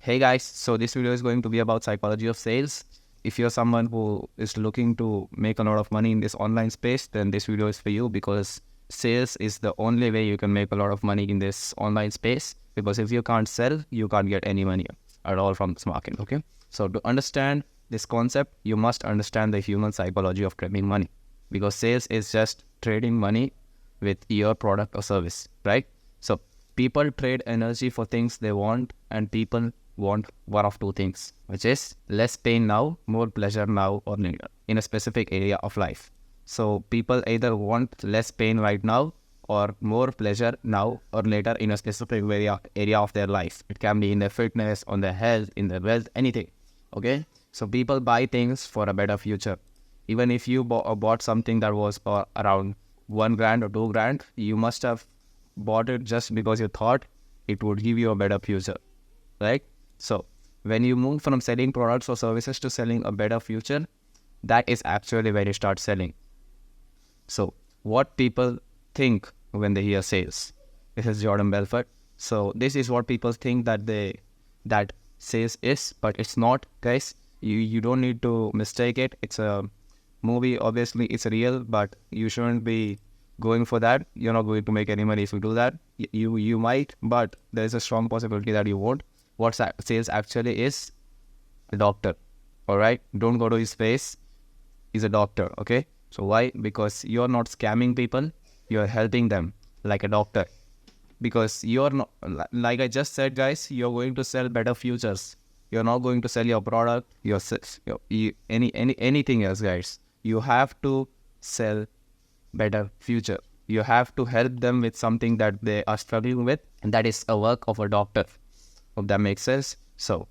Hey guys, so this video is going to be about psychology of sales. If you're someone who is looking to make a lot of money in this online space, then this video is for you because sales is the only way you can make a lot of money in this online space. Because if you can't sell, you can't get any money at all from this market, okay? So to understand this concept, you must understand the human psychology of trading money. Because sales is just trading money with your product or service, right? So people trade energy for things they want, and people want one of two things, which is less pain now, more pleasure now or later in a specific area of life. So people either want less pain right now or more pleasure now or later in a specific area of their life. It can be in their fitness, on their health, in their wealth, anything. Okay, so people buy things for a better future. Even if you bought something that was around 1 grand or 2 grand, you must have bought it just because you thought it would give you a better future, right? So when you move from selling products or services to selling a better future, that is actually when you start selling. So what people think when they hear sales? This is Jordan Belfort. So this is what people think that sales is, but it's not, guys. You don't need to mistake it. It's a movie, obviously it's real, but you shouldn't be going for that. You're not going to make any money if you do that. You might, but there's a strong possibility that you won't. What sales actually is? A doctor. All right, don't go to his face. He's a doctor. Okay, so why? Because you're not scamming people, you're helping them like a doctor. Because you're not, like I just said, guys, you're going to sell better futures. You're not going to sell your product, anything else, guys. You have to sell better future. You have to help them with something that they are struggling with, and that is a work of a doctor. Hope that makes sense. So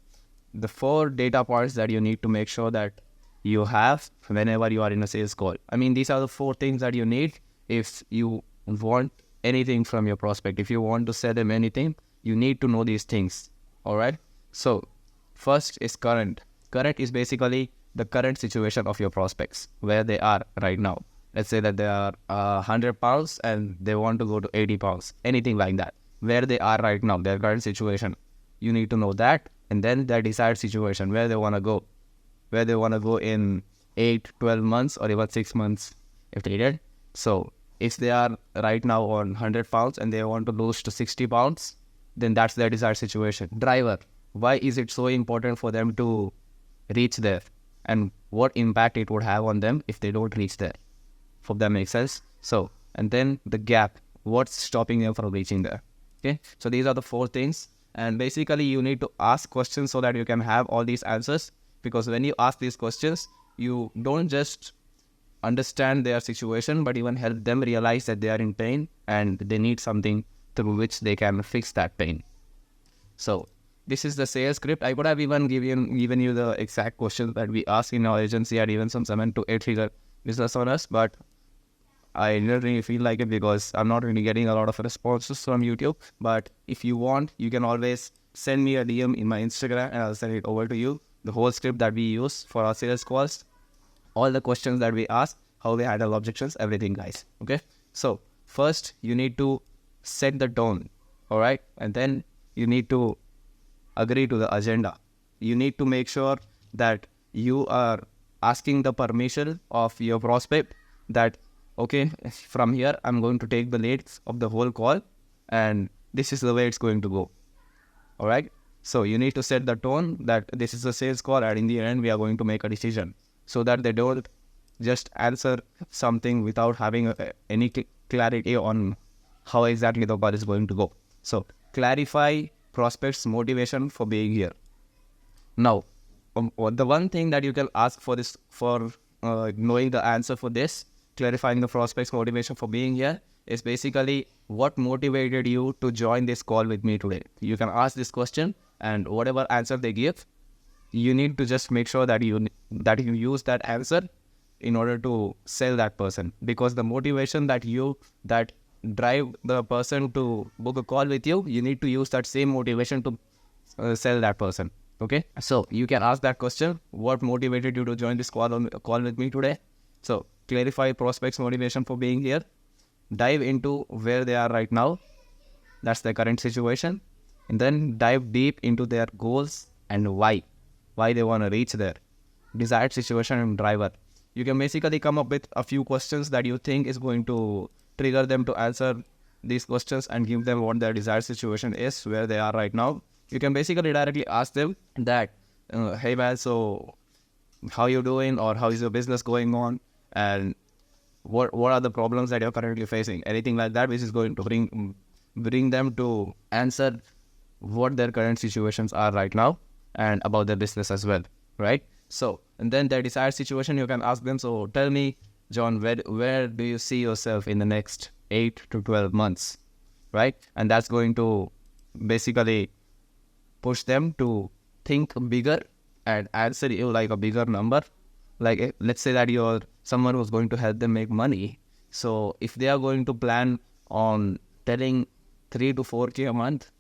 the 4 data points that you need to make sure that you have whenever you are in a sales call. I mean, these are the 4 things that you need if you want anything from your prospect. If you want to sell them anything, you need to know these things. All right. So first is current. Current is basically the current situation of your prospects, where they are right now. Let's say that they are 100 pounds and they want to go to 80 pounds, anything like that. Where they are right now, their current situation. You need to know that, and then their desired situation, where they want to go. Where they want to go in 8, 12 months or even 6 months if they did. So if they are right now on 100 pounds and they want to lose to 60 pounds, then that's their desired situation. Driver. Why is it so important for them to reach there? And what impact it would have on them if they don't reach there? Hope that makes sense. So, and then the gap. What's stopping them from reaching there? Okay. So these are the 4 things. And basically you need to ask questions so that you can have all these answers. Because when you ask these questions, you don't just understand their situation, but even help them realize that they are in pain and they need something through which they can fix that pain. So this is the sales script. I could have even given you the exact questions that we ask in our agency and even some 7 to 8 figure business owners, but I didn't really feel like it because I'm not really getting a lot of responses from YouTube. But if you want, you can always send me a DM in my Instagram and I'll send it over to you. The whole script that we use for our sales calls, all the questions that we ask, how we handle objections, everything, guys. Okay. So first you need to set the tone. All right. And then you need to agree to the agenda. You need to make sure that you are asking the permission of your prospect that, okay, from here, I'm going to take the lead of the whole call and this is the way it's going to go. All right. So you need to set the tone that this is a sales call and in the end, we are going to make a decision so that they don't just answer something without having any clarity on how exactly the call is going to go. So clarify prospects' motivation for being here. Now, the one thing that you can ask for this, for knowing the answer for this, clarifying the prospect's motivation for being here, is basically what motivated you to join this call with me today. You can ask this question, and whatever answer they give, you need to just make sure that you use that answer in order to sell that person. Because the motivation that drive the person to book a call with you, you need to use that same motivation to sell that person. Okay, so you can ask that question: what motivated you to join this call with me today? So clarify prospects' motivation for being here. Dive into where they are right now. That's the current situation. and then dive deep into their goals and why they want to reach there. Desired situation and driver. You can basically come up with a few questions that you think is going to trigger them to answer these questions and give them what their desired situation is, where they are right now. You can basically directly ask them that, hey man, so how you doing, or how is your business going on, and what are the problems that you're currently facing, anything like that, which is going to bring them to answer what their current situations are right now and about their business as well, right? So, and then their desired situation, you can ask them, so tell me, John, where do you see yourself in the next 8 to 12 months, right? And that's going to basically push them to think bigger and answer you like a bigger number. Like, let's say that you're someone who's going to help them make money. So if they are going to plan on telling 3 to 4K a month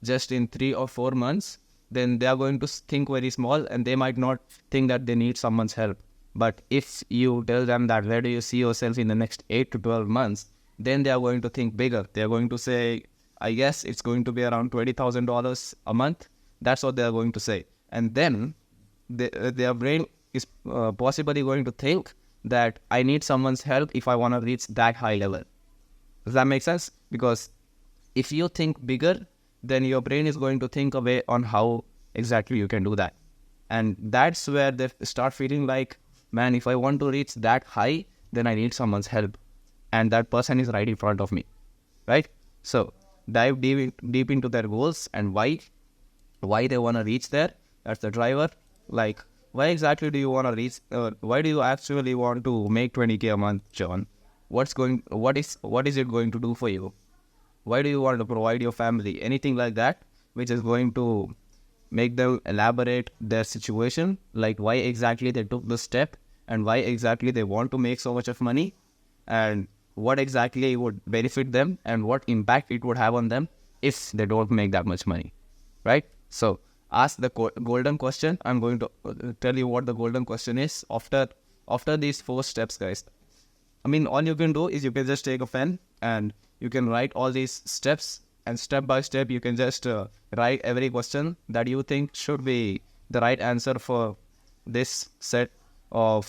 just in 3 or 4 months, then they are going to think very small and they might not think that they need someone's help. But if you tell them that where do you see yourself in the next 8 to 12 months, then they are going to think bigger. They are going to say, I guess it's going to be around $20,000 a month. That's what they are going to say. And then their brain is possibly going to think that I need someone's help if I want to reach that high level. Does that make sense? Because if you think bigger, then your brain is going to think a way on how exactly you can do that. And that's where they start feeling like, man, if I want to reach that high, then I need someone's help. And that person is right in front of me, right? So dive deep into their goals and why they want to reach there. That's the driver. Like, why exactly do you want to reach? Why do you actually want to make 20K a month, John? What is it going to do for you? Why do you want to provide your family? Anything like that, which is going to make them elaborate their situation, like why exactly they took the step and why exactly they want to make so much of money and what exactly would benefit them and what impact it would have on them if they don't make that much money, right? So ask the golden question. I'm going to tell you what the golden question is after these 4 steps, guys. I mean, all you can do is you can just take a pen and you can write all these steps, and step by step you can just write every question that you think should be the right answer for this set of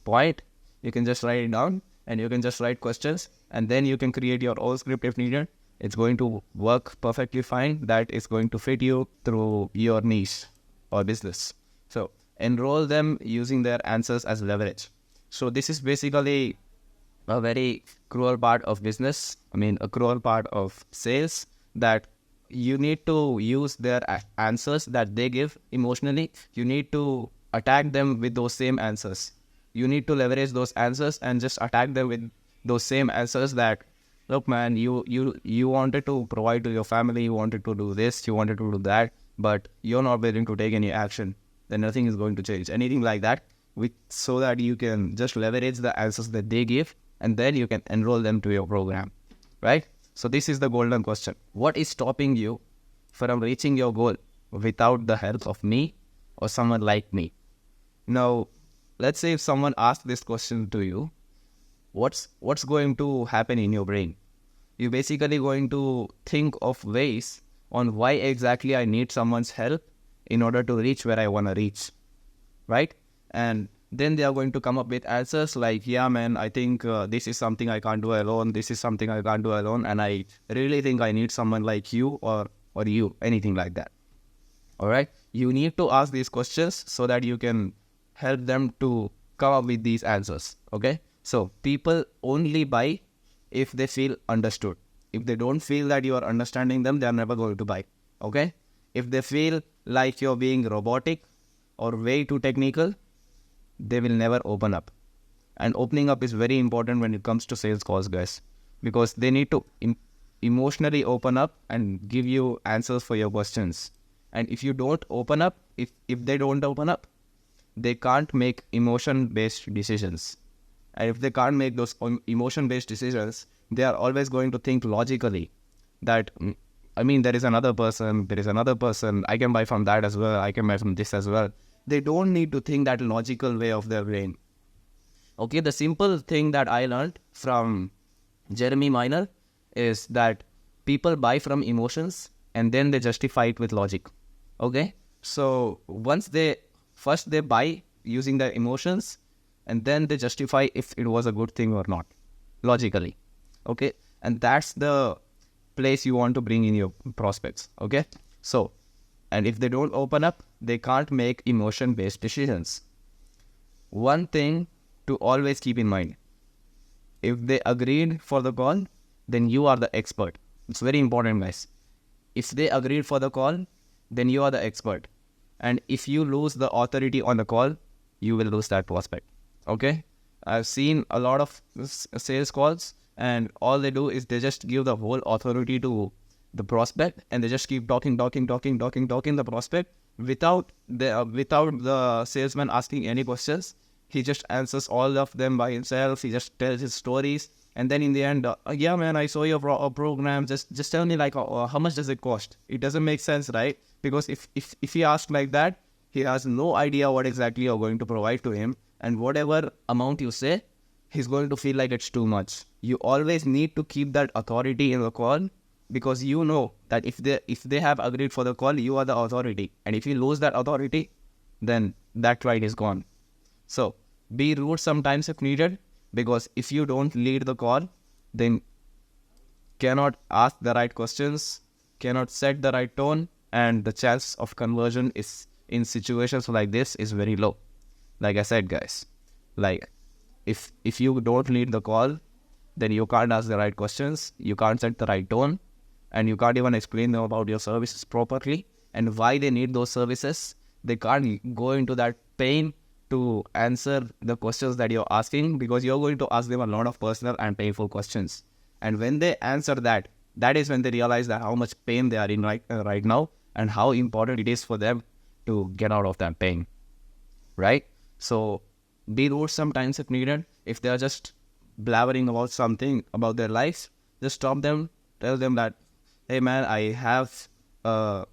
point. You can just write it down and you can just write questions, and then you can create your own script if needed. It's going to work perfectly fine. That is going to fit you through your niche or business. So enroll them using their answers as leverage. So this is basically a very cruel part of business. I mean, a cruel part of sales, that you need to use their answers that they give emotionally. You need to attack them with those same answers. You need to leverage those answers and just attack them with those same answers that, look, man, you wanted to provide to your family, you wanted to do this, you wanted to do that, but you're not willing to take any action. Then nothing is going to change. Anything like that, so that you can just leverage the answers that they give, and then you can enroll them to your program, right? So this is the golden question. What is stopping you from reaching your goal without the help of me or someone like me? Now, let's say if someone asks this question to you, what's going to happen in your brain? You're basically going to think of ways on why exactly I need someone's help in order to reach where I want to reach, right? And then they are going to come up with answers like, yeah, man, I think this is something I can't do alone. This is something I can't do alone. And I really think I need someone like you or you, anything like that. All right. You need to ask these questions so that you can help them to come up with these answers. Okay. So people only buy if they feel understood. If they don't feel that you are understanding them, they are never going to buy. Okay. If they feel like you're being robotic or way too technical, they will never open up. And opening up is very important when it comes to sales calls, guys, because they need to emotionally open up and give you answers for your questions. And if you don't open up, if they don't open up, they can't make emotion-based decisions. And if they can't make those emotion-based decisions, they are always going to think logically that, I mean, there is another person, I can buy from that as well, I can buy from this as well. They don't need to think that logical way of their brain. Okay, the simple thing that I learned from Jeremy Miner is that people buy from emotions and then they justify it with logic. Okay, so first they buy using their emotions, and then they justify if it was a good thing or not logically. Okay, and that's the place you want to bring in your prospects. Okay, so, and if they don't open up, they can't make emotion based decisions. One thing to always keep in mind: if they agreed for the call, then you are the expert. It's very important, guys. If they agreed for the call, then you are the expert. And if you lose the authority on the call, you will lose that prospect. Okay? I've seen a lot of sales calls, and all they do is they just give the whole authority to the prospect, and they just keep talking the prospect without the salesman asking any questions. He just answers all of them by himself. He just tells his stories, and then in the end, yeah, man, I saw your program. Just tell me, like, how much does it cost? It doesn't make sense, right? Because if he asks like that, he has no idea what exactly you're going to provide to him, and whatever amount you say, he's going to feel like it's too much. You always need to keep that authority in the call, because you know that if they have agreed for the call, you are the authority, and if you lose that authority, then that client is gone. So be rude sometimes if needed, because if you don't lead the call, then cannot ask the right questions, cannot set the right tone, and the chance of conversion is in situations like this is very low. Like I said, guys, like if you don't lead the call, then you can't ask the right questions, you can't set the right tone, and you can't even explain them about your services properly and why they need those services. They can't go into that pain to answer the questions that you're asking, because you're going to ask them a lot of personal and painful questions. And when they answer that, that is when they realize that how much pain they are in right now, and how important it is for them to get out of that pain, right? So be rude sometimes if needed. If they're just blabbering about something about their lives, just stop them, tell them that, hey man, I have a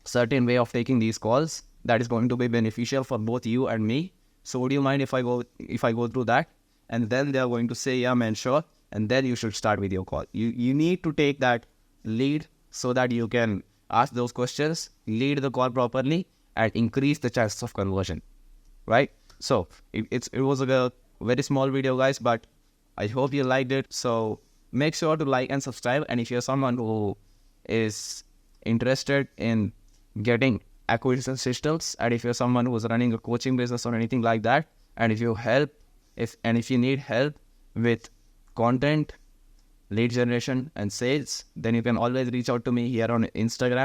certain way of taking these calls that is going to be beneficial for both you and me. So would you mind if I go through that? And then they are going to say, yeah man, sure. And then you should start with your call. You need to take that lead so that you can ask those questions, lead the call properly, and increase the chances of conversion, right? So it was a very small video, guys, but I hope you liked it. So make sure to like and subscribe. And if you're someone who is interested in getting acquisition systems, and if you're someone who's running a coaching business or anything like that, and if you need help with content, lead generation, and sales, then you can always reach out to me here on Instagram.